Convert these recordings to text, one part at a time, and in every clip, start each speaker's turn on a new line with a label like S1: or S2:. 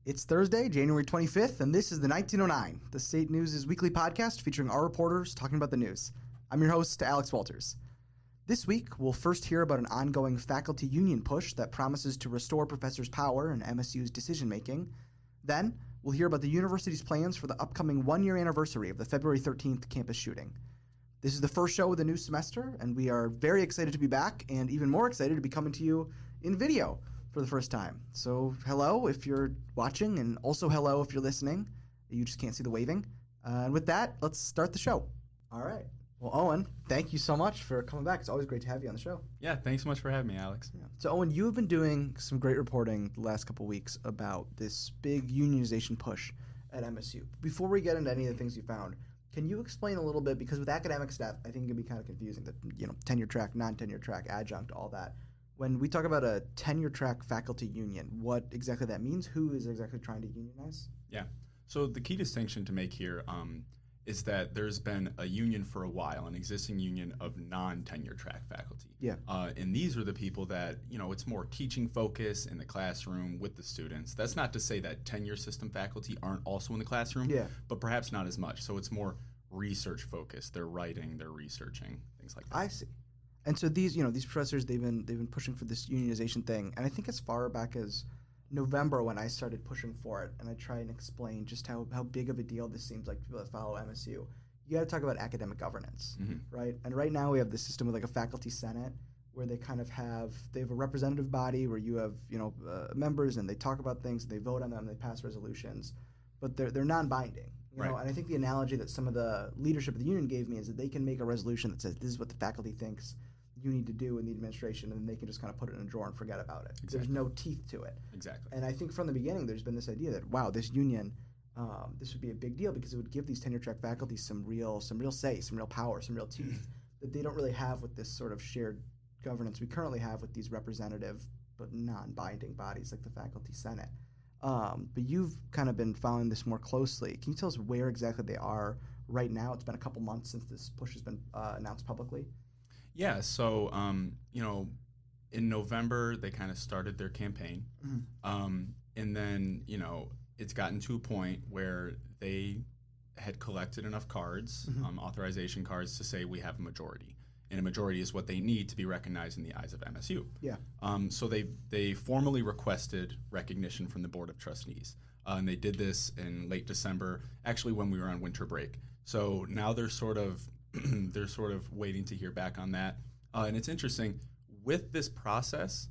S1: It's Thursday, January 25th, and this is the 1909, the State News' weekly podcast featuring our reporters talking about the news. I'm your host, Alex Walters. This week, we'll first hear about an ongoing faculty union push that promises to restore professors' power in MSU's decision-making. Then, we'll hear about the university's plans for the upcoming one-year anniversary of the February 13th campus shooting. This is the first show of the new semester, and we are very excited to be back, and even more excited to be coming to you in video for the first time. So hello if you're watching, and also hello if you're listening. You just can't see the waving. And with that, let's start the show. All right. Well, Owen, thank you so much for coming back. It's always great to have you on the show.
S2: Yeah, thanks so much for having me, Alex.
S1: Yeah. So, Owen, you have been doing some great reporting the last couple of weeks about this big unionization push at MSU. Before we get into any of the things you found, can you explain a little bit, because with academic staff, I think it can be kind of confusing, that, tenure track, non-tenure track, adjunct, all that. When we talk about a tenure track faculty union, what exactly that means? Who is exactly trying to unionize?
S2: Yeah. So the key distinction to make here is that there's been a union for a while, an existing union of non-tenure track faculty.
S1: Yeah.
S2: And these are the people that, it's more teaching focus in the classroom with the students. That's not to say that tenure system faculty aren't also in the classroom, but perhaps not as much. So it's more research focused. They're writing, they're researching, things like that.
S1: I see. And so these professors, they've been pushing for this unionization thing, and I think as far back as November when I started pushing for it, and I try and explain just how big of a deal this seems like to people that follow MSU. You got to talk about academic governance, right? And right now we have this system with like a faculty senate where they kind of have a representative body where you have members and they talk about things, they vote on them, they pass resolutions, but they're non-binding.
S2: Right.
S1: And I think the analogy that some of the leadership of the union gave me is that they can make a resolution that says this is what the faculty thinks you need to do in the administration, and then they can just kind of put it in a drawer and forget about it.
S2: Exactly.
S1: There's no teeth to it.
S2: Exactly.
S1: And I think from the beginning there's been this idea that, wow, this union, this would be a big deal because it would give these tenure track faculty some real say, some real power, some real teeth that they don't really have with this sort of shared governance we currently have with these representative but non-binding bodies like the faculty senate. But you've kind of been following this more closely. Can you tell us where exactly they are right now? It's been a couple months since this push has been announced publicly.
S2: Yeah, so, in November, they kind of started their campaign. And then, it's gotten to a point where they had collected enough cards, authorization cards, to say we have a majority. And a majority is what they need to be recognized in the eyes of MSU.
S1: Yeah.
S2: So they formally requested recognition from the Board of Trustees. And they did this in late December, actually when we were on winter break. So now they're sort of waiting to hear back on that. And it's interesting, with this process,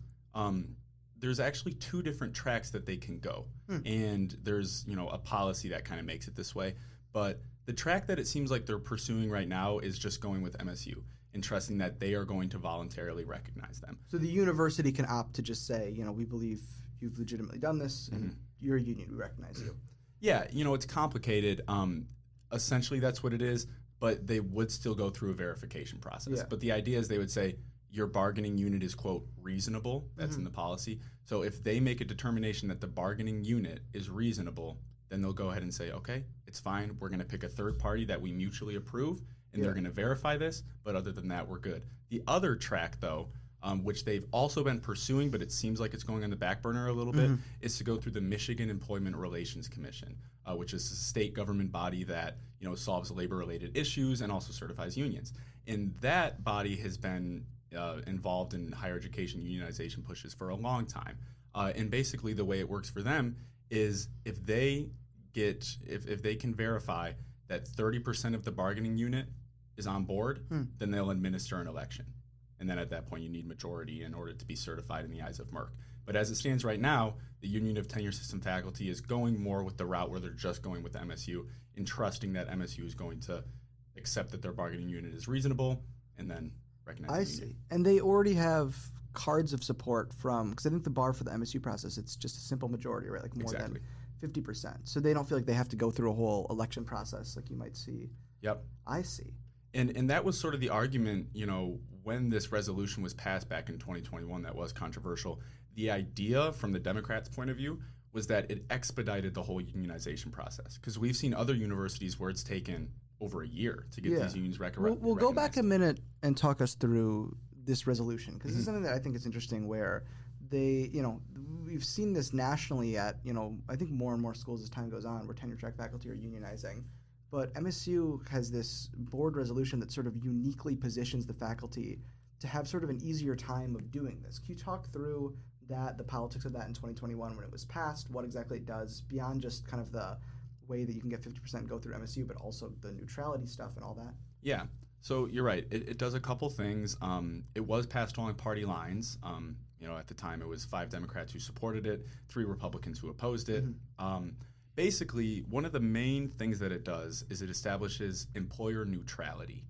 S2: there's actually two different tracks that they can go. And there's, a policy that kind of makes it this way. But the track that it seems like they're pursuing right now is just going with MSU and trusting that they are going to voluntarily recognize them.
S1: So the university can opt to just say, we believe you've legitimately done this, and you're a union, we recognize you.
S2: Yeah, it's complicated. Essentially, that's what it is. But they would still go through a verification process.
S1: Yeah.
S2: But the idea is they would say your bargaining unit is, quote, reasonable. That's in the policy. So if they make a determination that the bargaining unit is reasonable, then they'll go ahead and say, okay, it's fine. We're going to pick a third party that we mutually approve, and they're going to verify this. But other than that, we're good. The other track, though, which they've also been pursuing, but it seems like it's going on the back burner a little bit, is to go through the Michigan Employment Relations Commission, which is a state government body that solves labor-related issues and also certifies unions. And that body has been involved in higher education unionization pushes for a long time. And basically, the way it works for them is if they can verify that 30% of the bargaining unit is on board, then they'll administer an election. And then at that point, you need majority in order to be certified in the eyes of Merck. But as it stands right now, the Union of Tenure System Faculty is going more with the route where they're just going with MSU and trusting that MSU is going to accept that their bargaining unit is reasonable and then recognize the union.
S1: I see. And they already have cards of support from, because I think the bar for the MSU process, it's just a simple majority, right? Like more than 50%. So they don't feel like they have to go through a whole election process like you might see.
S2: Yep.
S1: I see.
S2: And that was sort of the argument, when this resolution was passed back in 2021 that was controversial. The idea from the Democrats' point of view was that it expedited the whole unionization process. Because we've seen other universities where it's taken over a year to get these unions recognized.
S1: We'll go back a minute and talk us through this resolution, because this is something that I think is interesting, where they, we've seen this nationally at, I think more and more schools as time goes on where tenure track faculty are unionizing. But MSU has this board resolution that sort of uniquely positions the faculty to have sort of an easier time of doing this. Can you talk through that, the politics of that in 2021 when it was passed, what exactly it does beyond just kind of the way that you can get 50% go through MSU, but also the neutrality stuff and all that?
S2: Yeah. So you're right. It does a couple things. It was passed along party lines. At the time it was 5 Democrats who supported it, 3 Republicans who opposed it. Basically, one of the main things that it does is it establishes employer neutrality,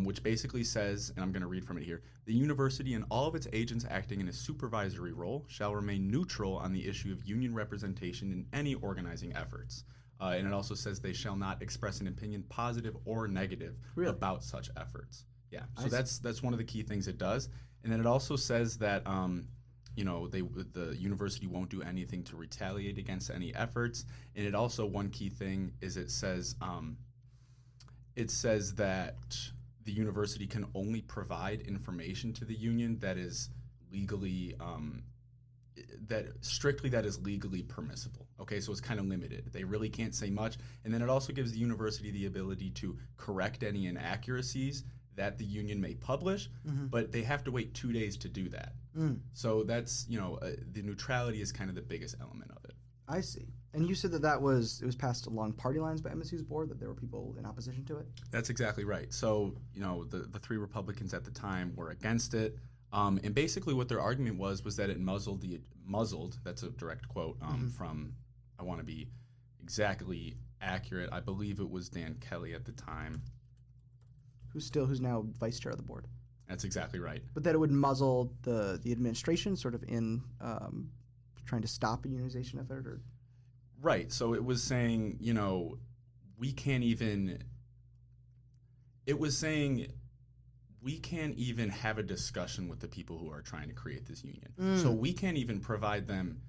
S2: which basically says, and I'm going to read from it here, the university and all of its agents acting in a supervisory role shall remain neutral on the issue of union representation in any organizing efforts. And it also says they shall not express an opinion, positive or negative, about such efforts. Yeah, so that's one of the key things it does. And then it also says that the university won't do anything to retaliate against any efforts. And it also, one key thing is it says that the university can only provide information to the union that is legally that is legally permissible. Okay, so it's kind of limited. They really can't say much. And then it also gives the university the ability to correct any inaccuracies that the union may publish, but they have to wait 2 days to do that. So that's, the neutrality is kind of the biggest element of it.
S1: I see. And you said that it was passed along party lines by MSU's board, that there were people in opposition to it?
S2: That's exactly right. So, the 3 Republicans at the time were against it. And basically what their argument was that it muzzled, that's a direct quote from, I want to be exactly accurate, I believe it was Dan Kelly at the time.
S1: Who's now vice chair of the board.
S2: That's exactly right.
S1: But that it would muzzle the administration sort of in trying to stop a unionization effort? Or?
S2: Right. So it was saying, we can't even have a discussion with the people who are trying to create this union. So we can't even provide them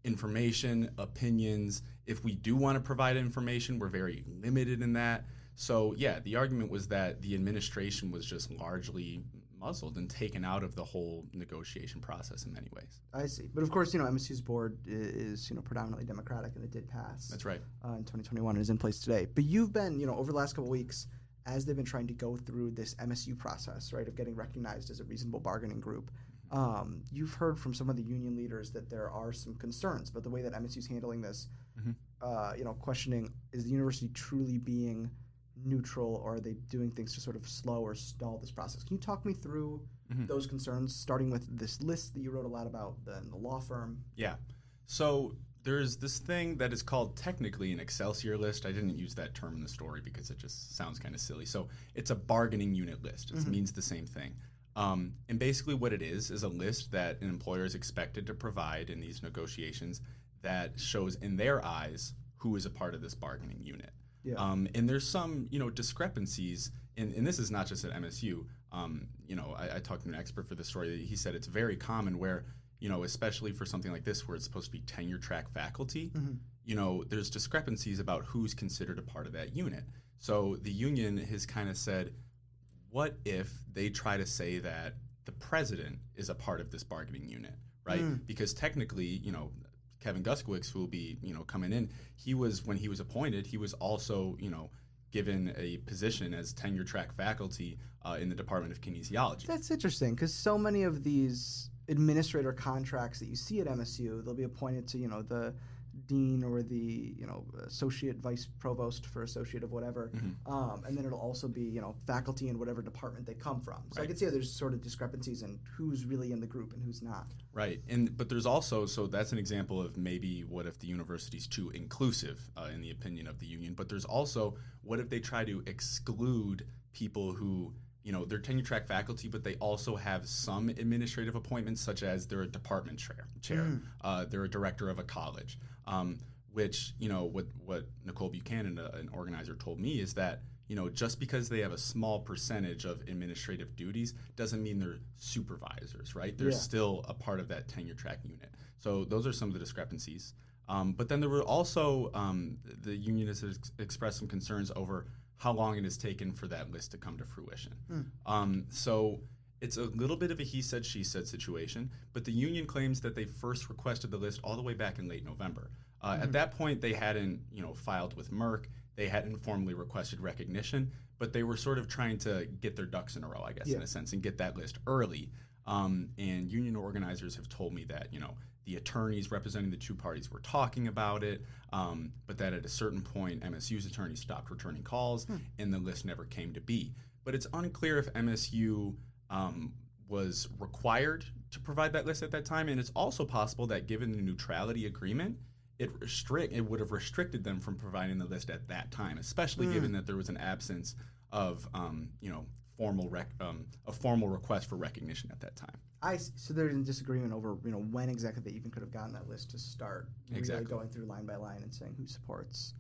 S2: information, opinions. If we do want to provide information, we're very limited in that. So, yeah, the argument was that the administration was just largely muzzled and taken out of the whole negotiation process in many ways.
S1: I see. But, of course, MSU's board is, predominantly Democratic, and it did pass.
S2: That's right.
S1: In 2021 and is in place today. But you've been, over the last couple of weeks, as they've been trying to go through this MSU process, right, of getting recognized as a reasonable bargaining group, you've heard from some of the union leaders that there are some concerns about the way that MSU's handling this, questioning, is the university truly being neutral, or are they doing things to sort of slow or stall this process? Can you talk me through those concerns, starting with this list that you wrote a lot about in the law firm?
S2: Yeah. So there's this thing that is called technically an Excelsior list. I didn't use that term in the story because it just sounds kind of silly. So it's a bargaining unit list. It means the same thing. And basically what it is a list that an employer is expected to provide in these negotiations that shows in their eyes who is a part of this bargaining unit. Yeah. And there's some, discrepancies, and this is not just at MSU. I talked to an expert for this story. He said it's very common where, especially for something like this where it's supposed to be tenure track faculty, there's discrepancies about who's considered a part of that unit. So the union has kind of said, what if they try to say that the president is a part of this bargaining unit, right? Because technically, Kevin Guskiewicz, who will be, coming in, when he was appointed, he was also, given a position as tenure track faculty in the Department of Kinesiology.
S1: That's interesting, because so many of these administrator contracts that you see at MSU, they'll be appointed to, the dean or the associate vice provost for associate of whatever, and then it'll also be faculty in whatever department they come from. So I can see how there's sort of discrepancies in who's really in the group and who's not.
S2: Right, but there's also, so that's an example of maybe what if the university's too inclusive in the opinion of the union, but there's also what if they try to exclude people who they're tenure track faculty, but they also have some administrative appointments, such as they're a department chair, they're a director of a college, which, what Nicole Buchanan, an organizer, told me is that, just because they have a small percentage of administrative duties doesn't mean they're supervisors, right? They're still a part of that tenure track unit. So those are some of the discrepancies. But then there were also, the union has expressed some concerns over how long it has taken for that list to come to fruition. So It's a little bit of a he said, she said situation, but the union claims that they first requested the list all the way back in late November. At that point, they hadn't, filed with Merck. They hadn't formally requested recognition, but they were sort of trying to get their ducks in a row, I guess, in a sense, and get that list early. And union organizers have told me that, the attorneys representing the two parties were talking about it, but that at a certain point, MSU's attorneys stopped returning calls, and the list never came to be. But it's unclear if MSU was required to provide that list at that time, and it's also possible that given the neutrality agreement, it would have restricted them from providing the list at that time, especially given that there was an absence of a formal request for recognition at that time.
S1: So there's a disagreement over when exactly they even could have gotten that list to start. Really going through line by line and saying who supports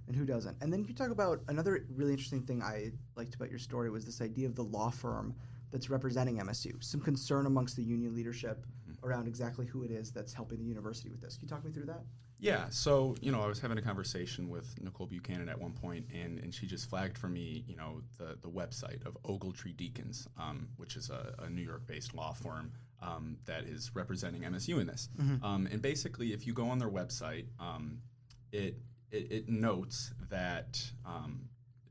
S1: and who doesn't. And then you talk about another really interesting thing I liked about your story was this idea of the law firm that's representing MSU. Some concern amongst the union leadership around exactly who it is that's helping the university with this. Can you talk me through that?
S2: Yeah, so, I was having a conversation with Nicole Buchanan at one point, and she just flagged for me, the website of Ogletree Deacons, which is a New York-based law firm that is representing MSU in this. And basically, if you go on their website, it notes that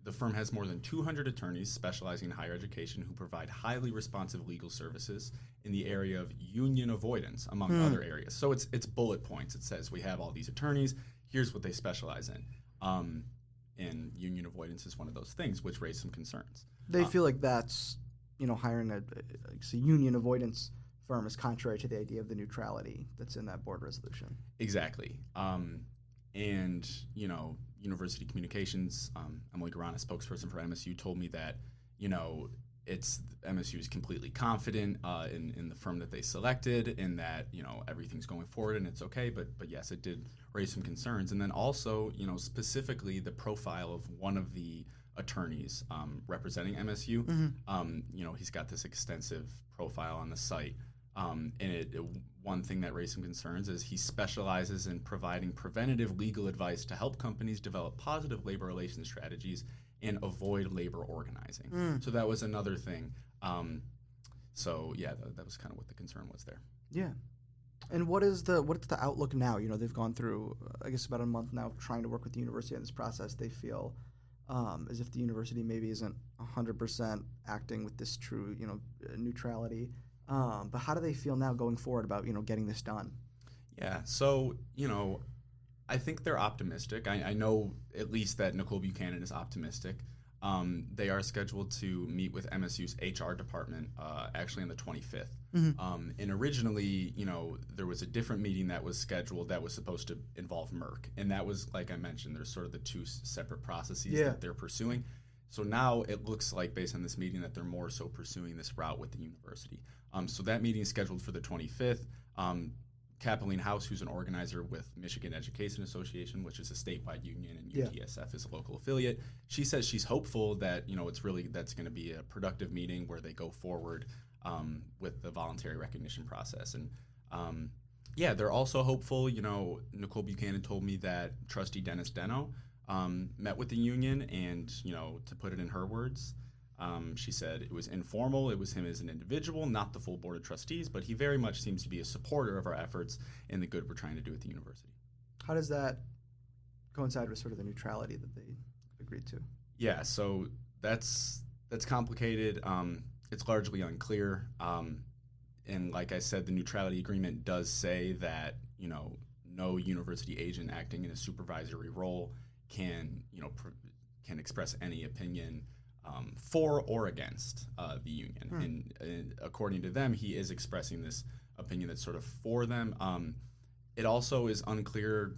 S2: the firm has more than 200 attorneys specializing in higher education who provide highly responsive legal services in the area of union avoidance, among other areas. So it's bullet points. It says we have all these attorneys. Here's what they specialize in. And union avoidance is one of those things, which raised some concerns.
S1: They feel like that's, hiring a union avoidance firm is contrary to the idea of the neutrality that's in that board resolution. Exactly.
S2: And, University Communications, Emily Garana, spokesperson for MSU, told me that, MSU is completely confident in the firm that they selected and that, everything's going forward and it's okay. But yes, it did raise some concerns. And then also, specifically the profile of one of the attorneys representing MSU. He's got this extensive profile on the site. One thing that raised some concerns is he specializes in providing preventative legal advice to help companies develop positive labor relations strategies and avoid labor organizing. So that was another thing. That was kind of what the concern was there.
S1: Yeah. And what's the outlook now? They've gone through, I guess, about a month now trying to work with the university on this process. They feel as if the university maybe isn't 100% acting with this true, neutrality. But how do they feel now going forward about, getting this done?
S2: Yeah, so, I think they're optimistic. I know at least that Nicole Buchanan is optimistic. They are scheduled to meet with MSU's HR department actually on the 25th. And originally, there was a different meeting that was scheduled that was supposed to involve Merck. And that was, like I mentioned, there's sort of the two separate processes that they're pursuing. So now it looks like, based on this meeting, that they're more so pursuing this route with the university. So that meeting is scheduled for the 25th. Kathleen House, who's an organizer with Michigan Education Association, which is a statewide union, and UTSF is a local affiliate, she says she's hopeful that that's going to be a productive meeting where they go forward with the voluntary recognition process. And they're also hopeful. Nicole Buchanan told me that Trustee Dennis Deno met with the union, and to put it in her words, she said it was informal. It was him as an individual, not the full board of trustees, but he very much seems to be a supporter of our efforts and the good we're trying to do at the university.
S1: How does that coincide with sort of the neutrality that they agreed to?
S2: Yeah, so that's complicated. It's largely unclear. And like I said, the neutrality agreement does say that, no university agent acting in a supervisory role can express any opinion for or against the union. And according to them, he is expressing this opinion that's sort of for them. It also is unclear,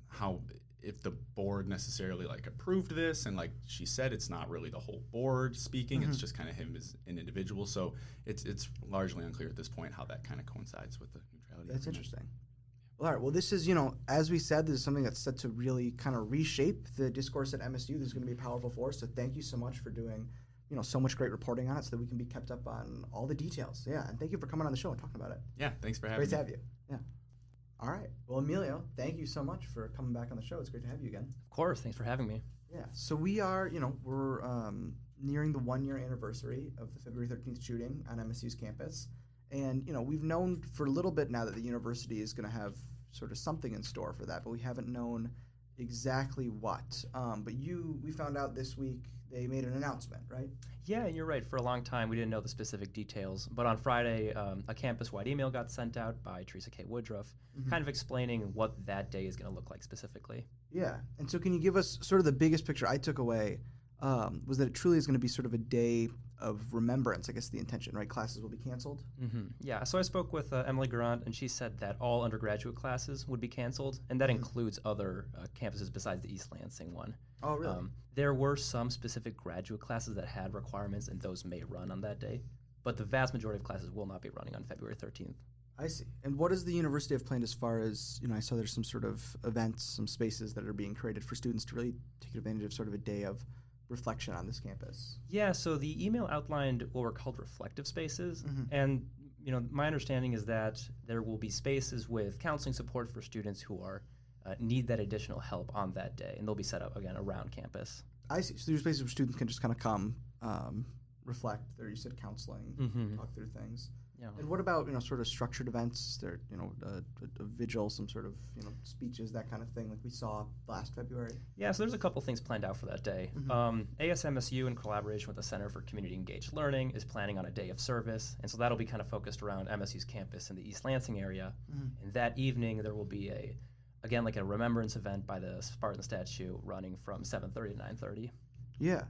S2: how if the board necessarily approved this, and like she said, it's not really the whole board speaking. It's just kind of him as an individual. So it's largely unclear at this point how that kind of coincides with the neutrality.
S1: That's interesting. Well, all right. Well, this is, as we said, this is something that's set to really kind of reshape the discourse at MSU. This is going to be a powerful force. So thank you so much for doing, so much great reporting on it so that we can be kept up on all the details. Yeah. And thank you for coming on the show and talking about it.
S2: Yeah. Thanks for having me.
S1: Great to have you. Yeah. All right. Well, Emilio, thank you so much for coming back on the show. It's great to have you again.
S3: Of course. Thanks for having me.
S1: Yeah. So we are, we're nearing the 1-year anniversary of the February 13th shooting on MSU's campus. And, we've known for a little bit now that the university is going to have sort of something in store for that, but we haven't known exactly what. But we found out this week they made an announcement, right?
S3: Yeah, and you're right. For a long time, we didn't know the specific details. But on Friday, a campus-wide email got sent out by Teresa K. Woodruff, kind of explaining what that day is going to look like specifically.
S1: Yeah. And so can you give us sort of the biggest picture I took away was that it truly is going to be sort of a day of remembrance, I guess the intention, right? Classes will be canceled?
S3: Yeah, so I spoke with Emily Garant, and she said that all undergraduate classes would be canceled, and that includes other campuses besides the East Lansing one.
S1: Oh, really?
S3: There were some specific graduate classes that had requirements, and those may run on that day, but the vast majority of classes will not be running on February 13th.
S1: I see. And what does the university have planned as far as, I saw there's some sort of events, some spaces that are being created for students to really take advantage of sort of a day of reflection on this campus?
S3: Yeah, so the email outlined what were called reflective spaces, and my understanding is that there will be spaces with counseling support for students who are need that additional help on that day, and they'll be set up again around campus.
S1: I see. So there's spaces where students can just kind of come, reflect. There, you said counseling, talk through things.
S3: Yeah.
S1: And what about sort of structured events? Is there a vigil, some sort of speeches, that kind of thing, like we saw last February?
S3: Yeah, so there's a couple things planned out for that day. ASMSU, in collaboration with the Center for Community Engaged Learning, is planning on a day of service, and so that'll be kind of focused around MSU's campus in the East Lansing area. And that evening there will be a remembrance event by the Spartan statue running from 7:30 to 9:30.
S1: Yeah.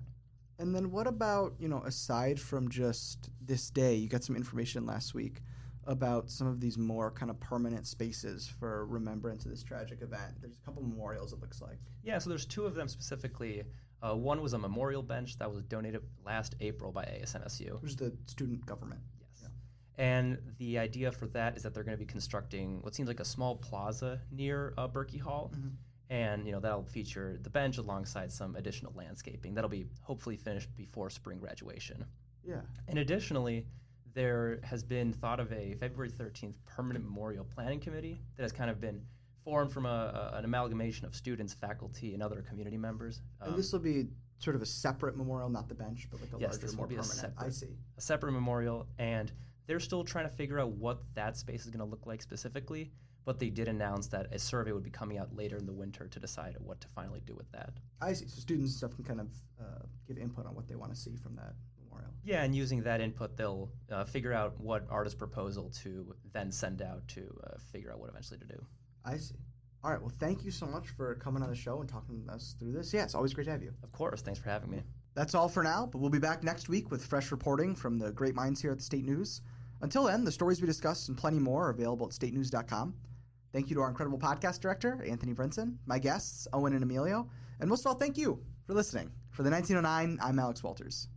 S1: And then what about, aside from just this day, you got some information last week about some of these more kind of permanent spaces for remembrance of this tragic event. There's a couple memorials, it looks like.
S3: Yeah, so there's two of them specifically. One was a memorial bench that was donated last April by ASMSU.
S1: Which is the student government.
S3: Yes. Yeah. And the idea for that is that they're going to be constructing what seems like a small plaza near Berkey Hall. And that'll feature the bench alongside some additional landscaping. That'll be hopefully finished before spring graduation.
S1: Yeah.
S3: And additionally, there has been thought of a February 13th permanent memorial planning committee that has kind of been formed from an amalgamation of students, faculty, and other community members.
S1: And this will be sort of a separate memorial, not the bench, but like a
S3: yes,
S1: larger,
S3: this
S1: more
S3: will be
S1: permanent. I see.
S3: A separate memorial, and they're still trying to figure out what that space is going to look like specifically. But they did announce that a survey would be coming out later in the winter to decide what to finally do with that.
S1: I see. So students and stuff can kind of give input on what they want to see from that memorial.
S3: Yeah, and using that input, they'll figure out what artist proposal to then send out to figure out what eventually to do.
S1: I see. All right. Well, thank you so much for coming on the show and talking us through this. Yeah, it's always great to have you.
S3: Of course. Thanks for having me.
S1: That's all for now, but we'll be back next week with fresh reporting from the great minds here at the State News. Until then, the stories we discussed and plenty more are available at statenews.com. Thank you to our incredible podcast director, Anthony Brinson, my guests, Owen and Emilio, and most of all, thank you for listening. For the 1909, I'm Alex Walters.